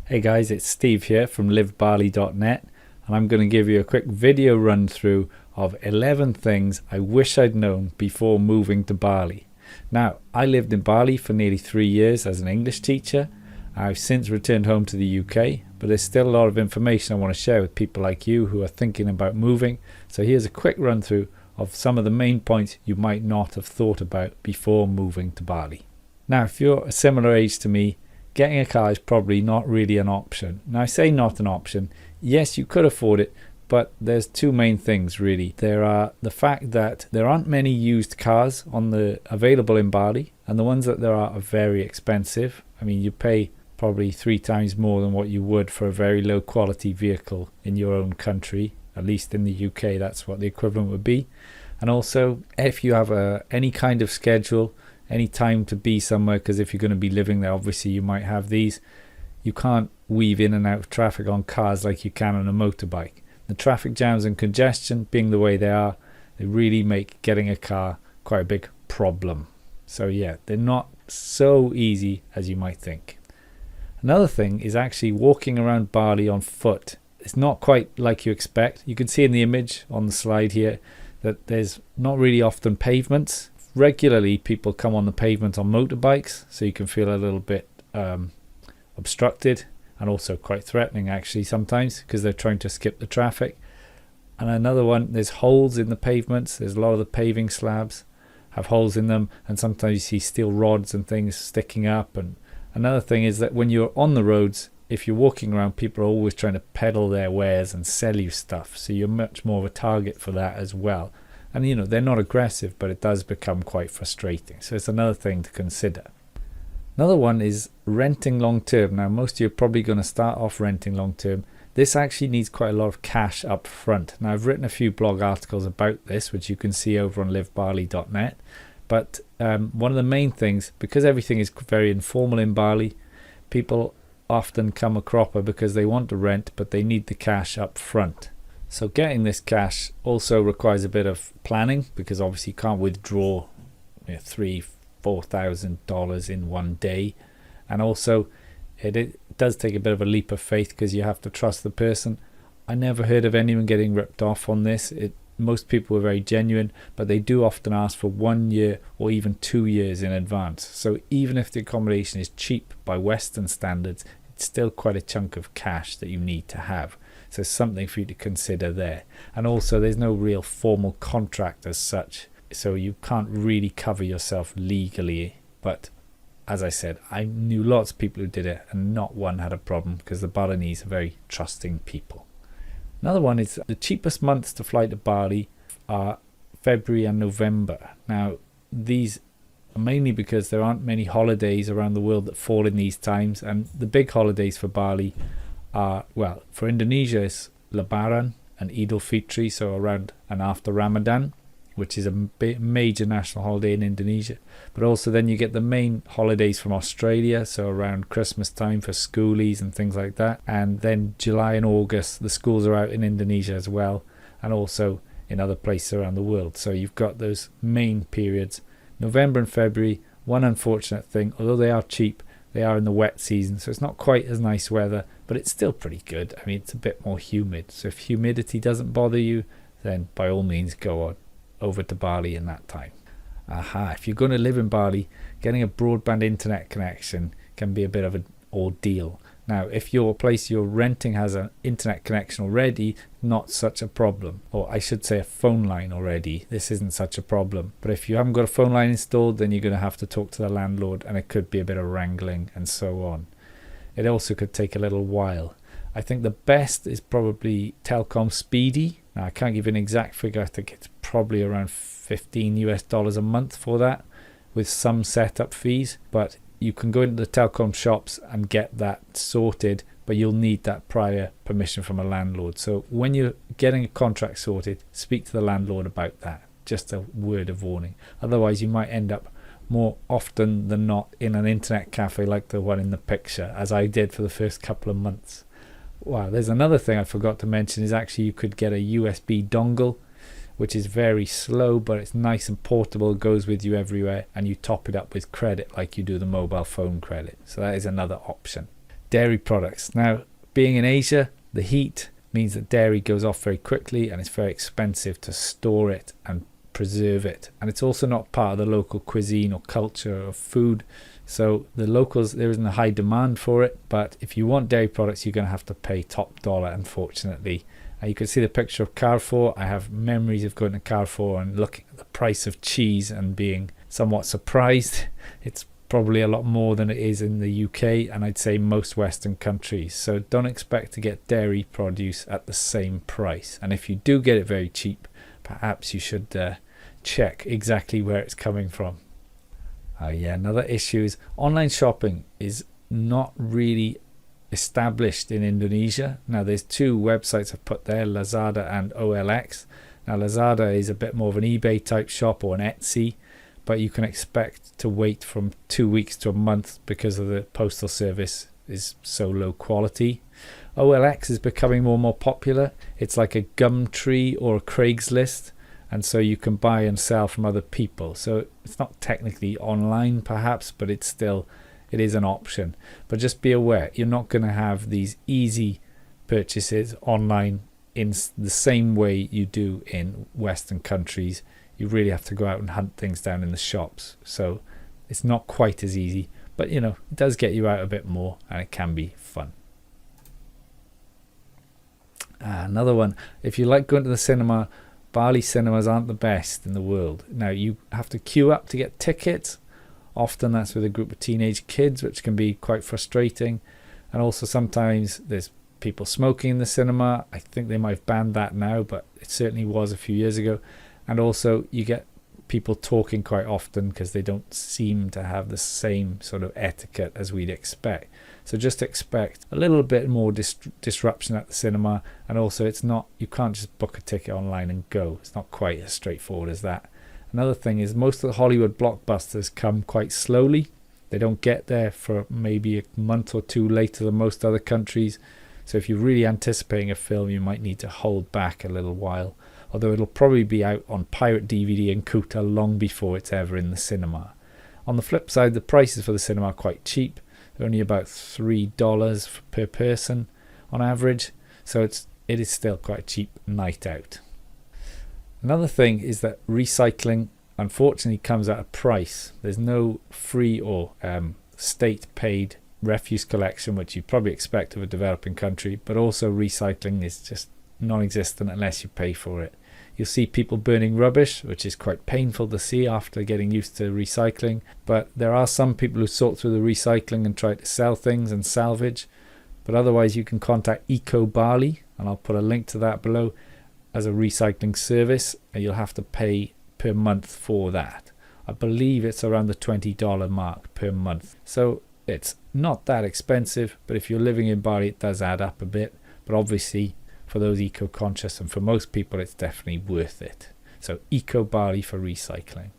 Hey guys, it's Steve here from livebali.net, and I'm going to give you a quick video run through of 11 things I wish I'd known before moving to Bali. Now, I lived in Bali for nearly 3 years as an English teacher. I've since returned home to the UK, but there's still a lot of information I want to share with people like you who are thinking about moving. So here's a quick run through of some of the main points you might not have thought about before moving to Bali. Now, if you're a similar age to me, getting a car is probably not really an option. Now, I say not an option. Yes, you could afford it, but there's two main things really. There are the fact that there aren't many used cars available in Bali, and the ones that there are very expensive. I mean, you pay probably 3 times more than what you would for a very low quality vehicle in your own country. At least in the UK, that's what the equivalent would be. And also, if you have any kind of schedule, any time to be somewhere, because if you're going to be living there, obviously you might have these, you can't weave in and out of traffic on cars like you can on a motorbike. The traffic jams and congestion being the way they are, they really make getting a car quite a big problem. So yeah, they're not so easy as you might think. Another thing is actually walking around Bali on foot. It's not quite like you expect. You can see in the image on the slide here that there's not really often pavements. Regularly people come on the pavement on motorbikes, so you can feel a little bit obstructed, and also quite threatening actually sometimes because they're trying to skip the traffic. And another one, there's holes in the pavements. There's a lot of the paving slabs have holes in them, and sometimes you see steel rods and things sticking up. And another thing is that when you're on the roads, if you're walking around, people are always trying to peddle their wares and sell you stuff, so you're much more of a target for that as well. And you know, they're not aggressive, but it does become quite frustrating. So it's another thing to consider. Another one is renting long term. Now, most of you are probably going to start off renting long term. This actually needs quite a lot of cash up front. Now, I've written a few blog articles about this, which you can see over on livebali.net. But one of the main things, because everything is very informal in Bali, people often come a cropper because they want to rent, but they need the cash up front. So getting this cash also requires a bit of planning, because obviously you can't withdraw $3,000-4,000 in one day. And also it does take a bit of a leap of faith, because you have to trust the person. I never heard of anyone getting ripped off on this. Most people are very genuine, but they do often ask for 1 year or even 2 years in advance. So even if the accommodation is cheap by Western standards, it's still quite a chunk of cash that you need to have. So something for you to consider there. And also there's no real formal contract as such, so you can't really cover yourself legally. But as I said, I knew lots of people who did it, and not one had a problem, because the Balinese are very trusting people. Another one is the cheapest months to fly to Bali are February and November. Now, these are mainly because there aren't many holidays around the world that fall in these times, and the big holidays for Bali are, well, for Indonesia it's Lebaran and Eid al-Fitr, so around and after Ramadan, which is a major national holiday in Indonesia. But also then you get the main holidays from Australia, so around Christmas time for schoolies and things like that. And then July and August, the schools are out in Indonesia as well, and also in other places around the world. So you've got those main periods. November and February, one unfortunate thing, although they are cheap, they are in the wet season, so it's not quite as nice weather, but it's still pretty good. I mean, it's a bit more humid, so if humidity doesn't bother you, then by all means go on over to Bali in that time. If you're going to live in Bali, getting a broadband internet connection can be a bit of an ordeal. Now, if your place you're renting has an internet connection already, not such a problem. Or I should say a phone line already, this isn't such a problem. But if you haven't got a phone line installed, then you're going to have to talk to the landlord, and it could be a bit of wrangling and so on. It also could take a little while. I think the best is probably Telkom Speedy. Now, I can't give you an exact figure. I think it's probably around $15 a month for that, with some setup fees. But you can go into the Telkom shops and get that sorted, but you'll need that prior permission from a landlord. So when you're getting a contract sorted, speak to the landlord about that. Just a word of warning. Otherwise, you might end up more often than not in an internet cafe like the one in the picture, as I did for the first couple of months. Wow, there's another thing I forgot to mention, is actually you could get a USB dongle, which is very slow, but it's nice and portable, goes with you everywhere, and you top it up with credit like you do the mobile phone credit. So that is another option. Dairy products. Now, being in Asia, the heat means that dairy goes off very quickly and it's very expensive to store it and preserve it. And it's also not part of the local cuisine or culture of food. So the locals, there isn't a high demand for it. But if you want dairy products, you're going to have to pay top dollar, unfortunately. You can see the picture of Carrefour. I have memories of going to Carrefour and looking at the price of cheese and being somewhat surprised. It's probably a lot more than it is in the UK, and I'd say most Western countries. So don't expect to get dairy produce at the same price. And if you do get it very cheap, perhaps you should check exactly where it's coming from. Another issue is online shopping is not really established in Indonesia. Now there's two websites I've put there, Lazada and OLX. Now Lazada is a bit more of an eBay type shop or an Etsy, but you can expect to wait from 2 weeks to a month because of the postal service is so low quality. OLX is becoming more and more popular. It's like a Gumtree or a Craigslist, and so you can buy and sell from other people. So it's not technically online perhaps, but it is an option. But just be aware, you're not going to have these easy purchases online in the same way you do in Western countries. You really have to go out and hunt things down in the shops. So it's not quite as easy, but it does get you out a bit more and it can be fun. Another one, if you like going to the cinema, Bali cinemas aren't the best in the world. Now you have to queue up to get tickets. Often that's with a group of teenage kids, which can be quite frustrating. And also sometimes there's people smoking in the cinema. I think they might have banned that now, but it certainly was a few years ago. And also you get people talking quite often because they don't seem to have the same sort of etiquette as we'd expect. So just expect a little bit more disruption at the cinema. And also you can't just book a ticket online and go. It's not quite as straightforward as that. Another thing is most of the Hollywood blockbusters come quite slowly. They don't get there for maybe a month or two later than most other countries. So if you're really anticipating a film, you might need to hold back a little while. Although it'll probably be out on pirate DVD and Kuta long before it's ever in the cinema. On the flip side, the prices for the cinema are quite cheap. They're only about $3 per person on average. So it is still quite a cheap night out. Another thing is that recycling unfortunately comes at a price. There's no free or state-paid refuse collection, which you'd probably expect of a developing country, but also recycling is just non-existent unless you pay for it. You'll see people burning rubbish, which is quite painful to see after getting used to recycling, but there are some people who sort through the recycling and try to sell things and salvage. But otherwise you can contact Eco Bali, and I'll put a link to that below, as a recycling service, and you'll have to pay per month for that. I believe it's around the $20 mark per month. So it's not that expensive, but if you're living in Bali, it does add up a bit. But obviously, for those eco-conscious and for most people, it's definitely worth it. So Eco Bali for recycling.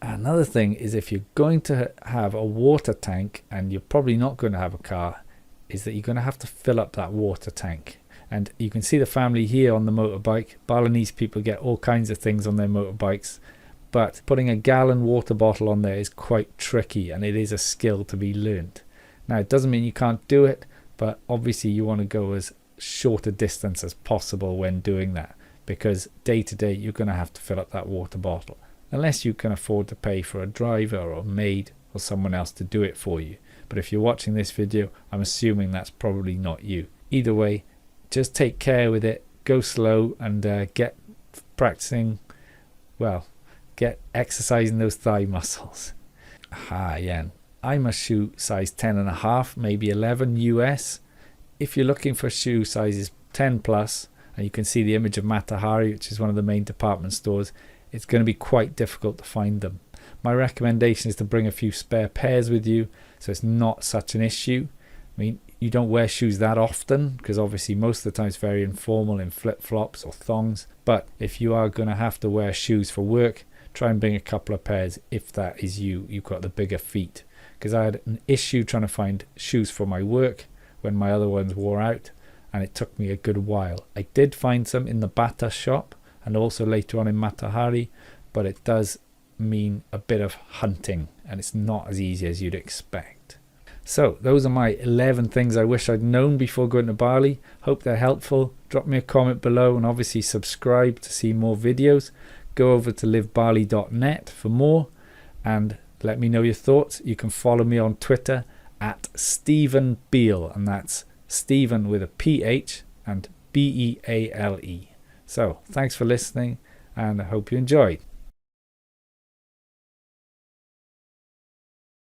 Another thing is if you're going to have a water tank, and you're probably not going to have a car, is that you're going to have to fill up that water tank. And you can see the family here on the motorbike. Balinese people get all kinds of things on their motorbikes, but putting a gallon water bottle on there is quite tricky, and it is a skill to be learnt. Now it doesn't mean you can't do it, but obviously you want to go as short a distance as possible when doing that, because day to day you're going to have to fill up that water bottle, unless you can afford to pay for a driver or a maid or someone else to do it for you. But if you're watching this video, I'm assuming that's probably not you. Either way, just take care with it, go slow, and get exercising those thigh muscles. I'm a shoe size 10.5, maybe 11 US. If you're looking for shoe sizes 10 plus, and you can see the image of Matahari, which is one of the main department stores, it's going to be quite difficult to find them. My recommendation is to bring a few spare pairs with you, so it's not such an issue. I mean, you don't wear shoes that often, because obviously most of the time it's very informal in flip-flops or thongs. But if you are going to have to wear shoes for work, try and bring a couple of pairs if that is you've got the bigger feet. Because I had an issue trying to find shoes for my work when my other ones wore out, and it took me a good while. I did find some in the Bata shop and also later on in Matahari, but it does mean a bit of hunting, and it's not as easy as you'd expect. So those are my 11 things I wish I'd known before going to Bali. Hope they're helpful. Drop me a comment below and obviously subscribe to see more videos. Go over to livebali.net for more and let me know your thoughts. You can follow me on Twitter at Stephen Beale, and that's Stephen with a PH and Beale. So thanks for listening and I hope you enjoyed.